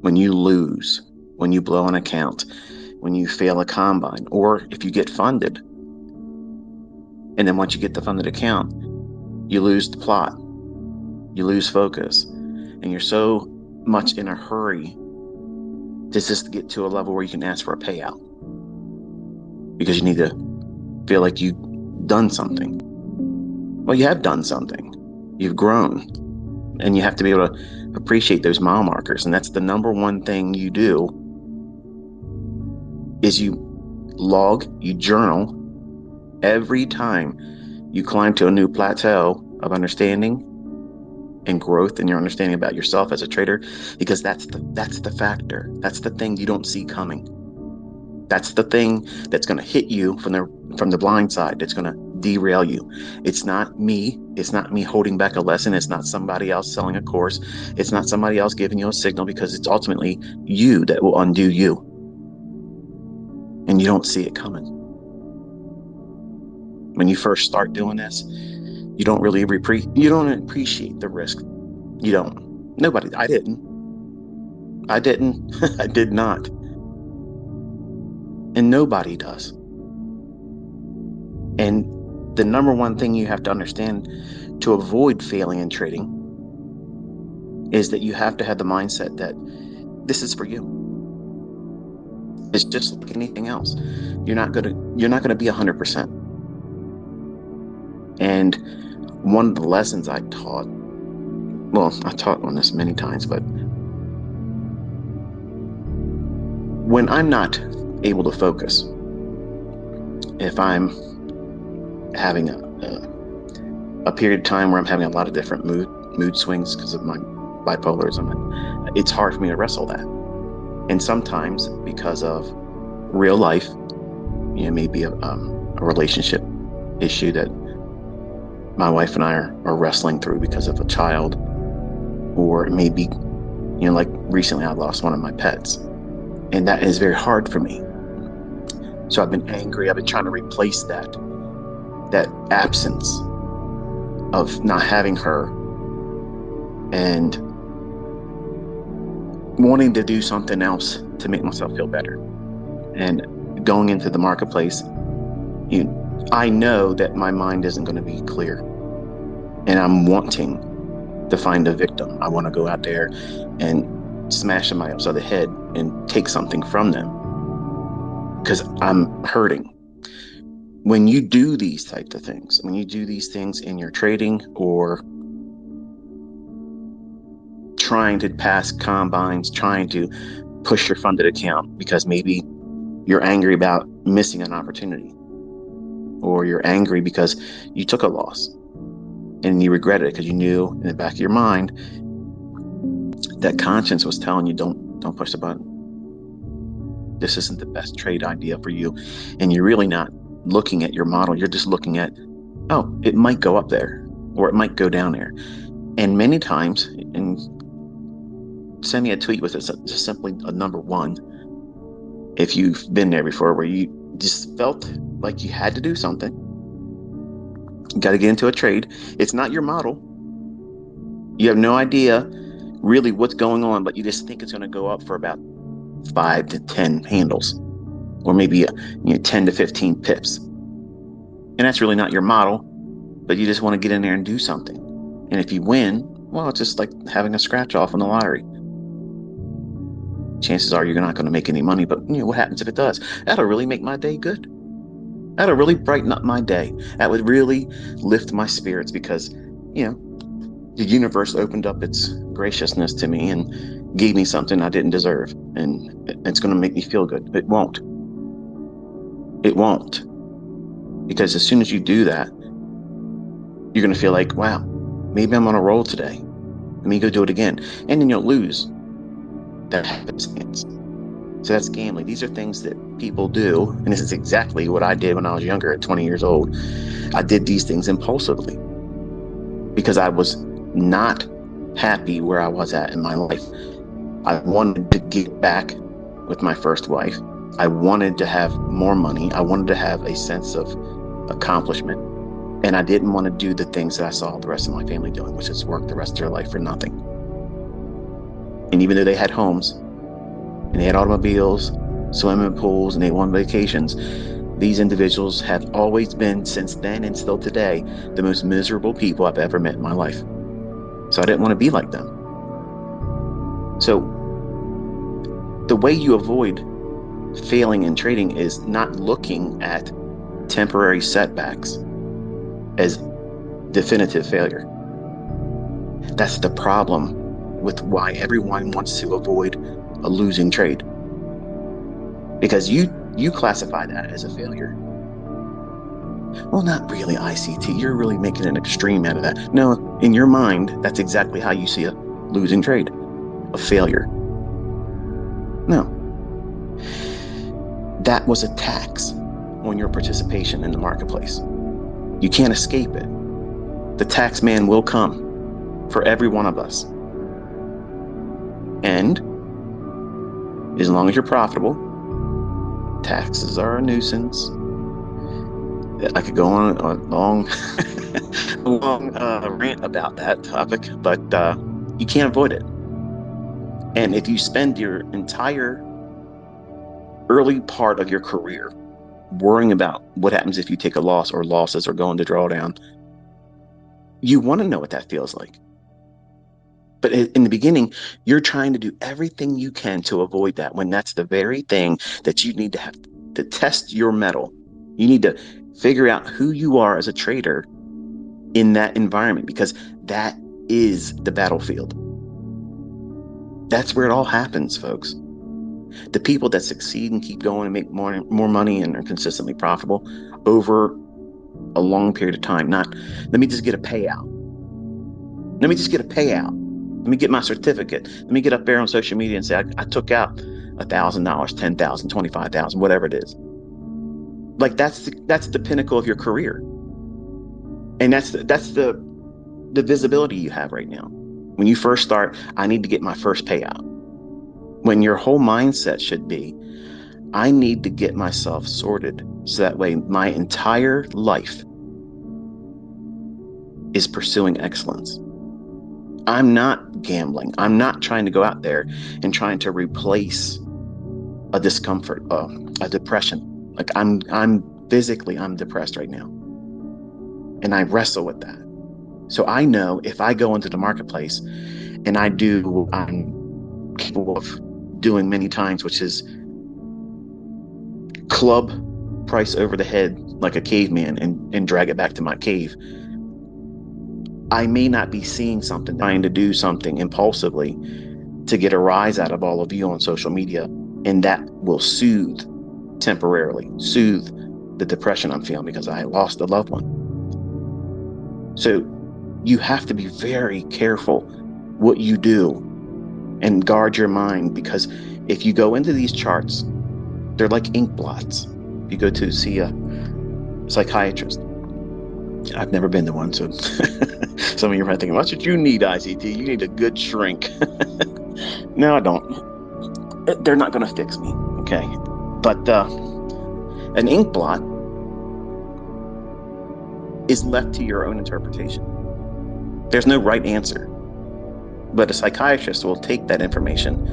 when you lose, when you blow an account, when you fail a combine, or if you get funded. And then once you get the funded account, you lose the plot, you lose focus, and you're so much in a hurry to just get to a level where you can ask for a payout because you need to feel like you've done something. Well, you have done something. You've grown, and you have to be able to appreciate those mile markers. And that's the number one thing you do is you log, you journal every time you climb to a new plateau of understanding and growth in your understanding about yourself as a trader, because that's the factor. That's the thing you don't see coming. That's the thing that's going to hit you from the blind side. That's going to derail you. It's not me. It's not me holding back a lesson. It's not somebody else selling a course. It's not somebody else giving you a signal, because it's ultimately you that will undo you. And you don't see it coming. When you first start doing this, you don't appreciate the risk. You don't. Nobody. I didn't. I did not. And nobody does. And the number one thing you have to understand to avoid failing in trading is that you have to have the mindset that this is for you. It's just like anything else. You're not gonna be 100%. And one of the lessons I taught on this many times, but when I'm not able to focus, if I'm having a period of time where I'm having a lot of different mood swings because of my bipolarism, it's hard for me to wrestle that. And sometimes because of real life, maybe a relationship issue that my wife and I are wrestling through because of a child, or maybe, like recently I lost one of my pets, and that is very hard for me. So I've been angry. I've been trying to replace that absence of not having her, and wanting to do something else to make myself feel better. And going into the marketplace, I know that my mind isn't going to be clear, and I'm wanting to find a victim. I want to go out there and smash somebody upside the head and take something from them because I'm hurting. When you do these types of things, when you do these things in your trading or trying to pass combines, trying to push your funded account because maybe you're angry about missing an opportunity, or you're angry because you took a loss and you regret it because you knew in the back of your mind that conscience was telling you, don't push the button. This isn't the best trade idea for you. And you're really not looking at your model. You're just looking at, oh, it might go up there or it might go down there. And many times, and send me a tweet with it, just simply a number one, if you've been there before, where you just felt like you had to do something. You got to get into a trade. It's not your model. You have no idea really what's going on, but you just think it's going to go up for about 5 to 10 handles, or maybe 10 to 15 pips. And that's really not your model, but you just want to get in there and do something. And if you win, well, it's just like having a scratch off in the lottery. Chances are you're not going to make any money, but what happens if it does? That'll really make my day good. That'll really brighten up my day. That would really lift my spirits because, the universe opened up its graciousness to me and gave me something I didn't deserve. And it's going to make me feel good. It won't. It won't. Because as soon as you do that, you're going to feel like, wow, maybe I'm on a roll today. Let me go do it again. And then you'll lose. That happenstance. So that's gambling. These are things that people do. And this is exactly what I did when I was younger at 20 years old. I did these things impulsively because I was not happy where I was at in my life. I wanted to get back with my first wife. I wanted to have more money. I wanted to have a sense of accomplishment. And I didn't want to do the things that I saw the rest of my family doing, which is work the rest of their life for nothing. And even though they had homes, and they had automobiles, swimming pools, and they won vacations. These individuals have always been, since then and still today, the most miserable people I've ever met in my life. So I didn't want to be like them. So the way you avoid failing in trading is not looking at temporary setbacks as definitive failure. That's the problem with why everyone wants to avoid a losing trade, because you classify that as a failure. Well, not really, ICT. You're really making an extreme out of that. No, in your mind, that's exactly how you see a losing trade, a failure. No, that was a tax on your participation in the marketplace. You can't escape it. The tax man will come for every one of us. And as long as you're profitable, taxes are a nuisance. I could go on a long, rant about that topic, but you can't avoid it. And if you spend your entire early part of your career worrying about what happens if you take a loss or losses or going to drawdown, you want to know what that feels like. But in the beginning, you're trying to do everything you can to avoid that, when that's the very thing that you need to have to test your mettle. You need to figure out who you are as a trader in that environment, because that is the battlefield. That's where it all happens, folks. The people that succeed and keep going and make more money and are consistently profitable over a long period of time, not, let me just get a payout. Let me just get a payout. Let me get my certificate. Let me get up there on social media and say, I took out $1,000, $10,000, $25,000, whatever it is. Like that's the pinnacle of your career. And that's the visibility you have right now. When you first start, I need to get my first payout. When your whole mindset should be, I need to get myself sorted so that way my entire life is pursuing excellence. I'm not gambling. I'm not trying to go out there and trying to replace a discomfort, a depression. Like I'm physically, I'm depressed right now. And I wrestle with that. So I know if I go into the marketplace and I do what I'm capable of doing many times, which is club price over the head like a caveman and drag it back to my cave, I may not be seeing something, trying to do something impulsively to get a rise out of all of you on social media, and that will temporarily soothe the depression I'm feeling because I lost a loved one. So you have to be very careful what you do and guard your mind, because if you go into these charts, they're like ink blots. If you go to see a psychiatrist, I've never been to one, so some of you are thinking, what should you need, ICT? You need a good shrink. No, I don't. They're not going to fix me, okay? But an ink blot is left to your own interpretation. There's no right answer. But a psychiatrist will take that information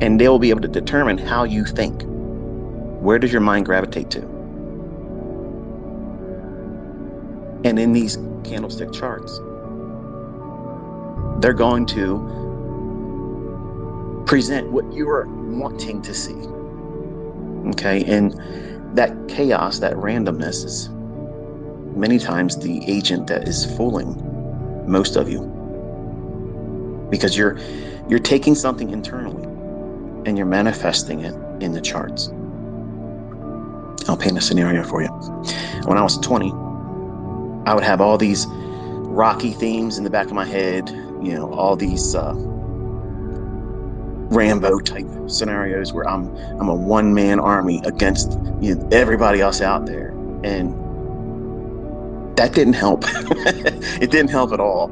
and they'll be able to determine how you think. Where does your mind gravitate to? And in these candlestick charts, they're going to present what you are wanting to see. Okay, and that chaos, that randomness is many times the agent that is fooling most of you, because you're taking something internally and you're manifesting it in the charts. I'll paint a scenario for you. When I was 20, I would have all these Rocky themes in the back of my head, all these Rambo type scenarios where I'm a one-man army against everybody else out there, and that didn't help. It didn't help at all,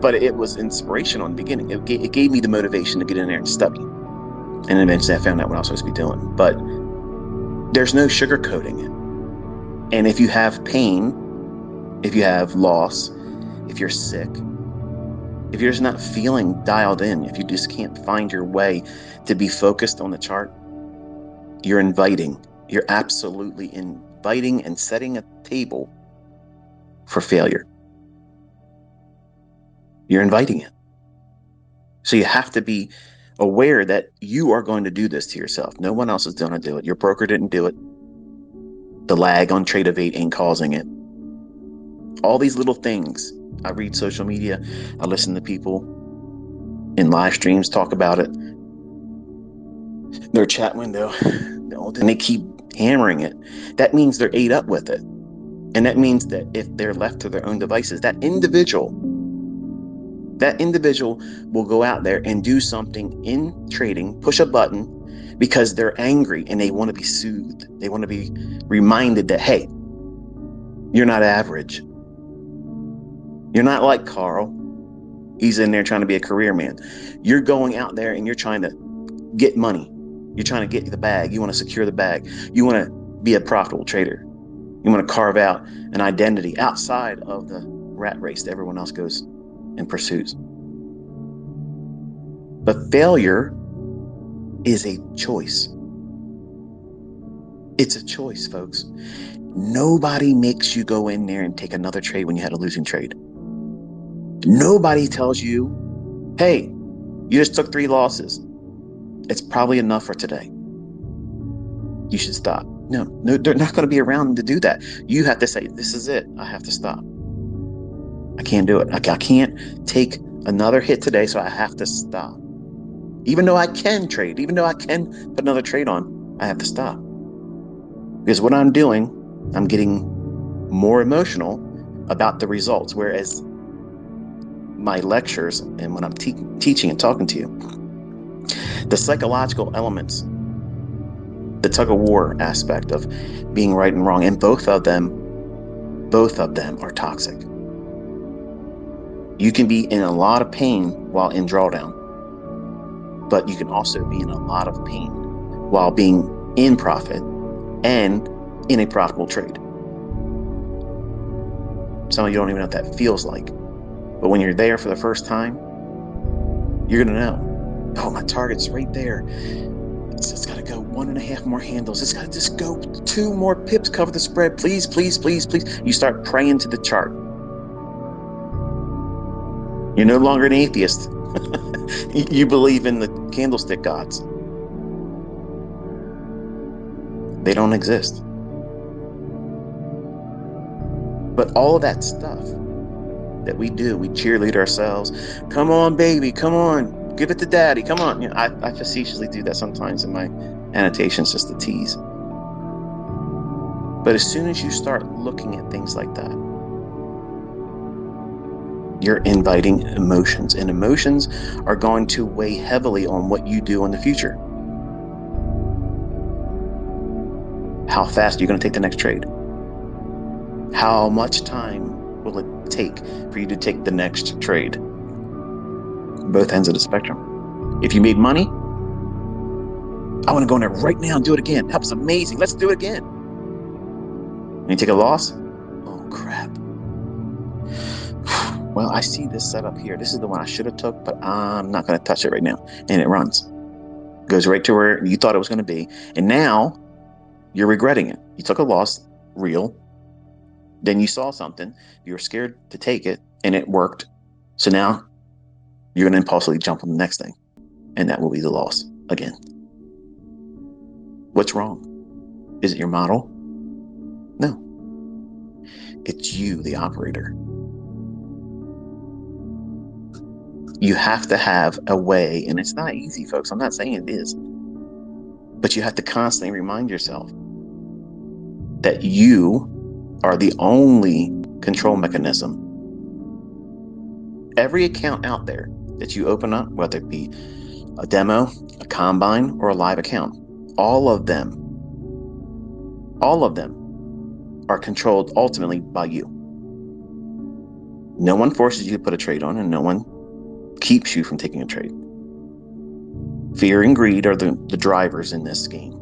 but it was inspirational in the beginning. It gave me the motivation to get in there and study, and eventually I found out what I was supposed to be doing. But there's no sugarcoating it. And if you have pain, if you have loss, if you're sick, if you're just not feeling dialed in, if you just can't find your way to be focused on the chart, You're inviting. You're absolutely inviting and setting a table for failure. You're inviting it. So you have to be aware that you are going to do this to yourself. No one else is going to do it. Your broker didn't do it. The lag on Trade of 8 ain't causing it. All these little things. I read social media. I listen to people in live streams talk about it. Their chat window. And they keep hammering it. That means they're ate up with it. And that means that if they're left to their own devices, that individual will go out there and do something in trading, push a button, because they're angry and they want to be soothed. They want to be reminded that, hey, you're not average. You're not like Carl. He's in there trying to be a career man. You're going out there and you're trying to get money. You're trying to get the bag. You want to secure the bag. You want to be a profitable trader. You want to carve out an identity outside of the rat race that everyone else goes and pursues. But failure is a choice. It's a choice, folks. Nobody makes you go in there and take another trade when you had a losing trade. Nobody tells you, hey, you just took 3 losses. It's probably enough for today. You should stop. No, they're not going to be around to do that. You have to say, this is it. I have to stop. I can't do it. I can't take another hit today, so I have to stop. Even though I can trade, even though I can put another trade on, I have to stop. Because what I'm doing, I'm getting more emotional about the results. Whereas my lectures and when I'm teaching and talking to you, the psychological elements, the tug of war aspect of being right and wrong, and both of them are toxic. You can be in a lot of pain while in drawdown, but you can also be in a lot of pain while being in profit and in a profitable trade. Some of you don't even know what that feels like. But when you're there for the first time, you're going to know, oh, my target's right there. It's got to go 1.5 more handles. It's got to just go 2 more pips, cover the spread. Please, please, please, please. You start praying to the chart. You're no longer an atheist. You believe in the candlestick gods. They don't exist. But all of that stuff that we do, we cheerlead ourselves. Come on, baby, come on, give it to daddy, come on. You know, I facetiously do that sometimes in my annotations just to tease. But as soon as you start looking at things like that, you're inviting emotions, and emotions are going to weigh heavily on what you do in the future. How fast are you going to take the next trade? How much time will it take for you to take the next trade? Both ends of the spectrum. If you made money, I want to go in there right now and do it again. That was amazing. Let's do it again. And you take a loss? Oh, crap. Well, I see this setup here. This is the one I should have took, but I'm not going to touch it right now. And it runs. Goes right to where you thought it was going to be. And now you're regretting it. You took a loss, real. Then you saw something. You were scared to take it, and it worked. So now you're going to impulsively jump on the next thing. And that will be the loss again. What's wrong? Is it your model? No. It's you, the operator. You have to have a way, and it's not easy, folks. I'm not saying it is. But you have to constantly remind yourself that you are the only control mechanism. Every account out there that you open up, whether it be a demo, a combine, or a live account, all of them are controlled ultimately by you. No one forces you to put a trade on, and no one keeps you from taking a trade. Fear and greed are the drivers in this game.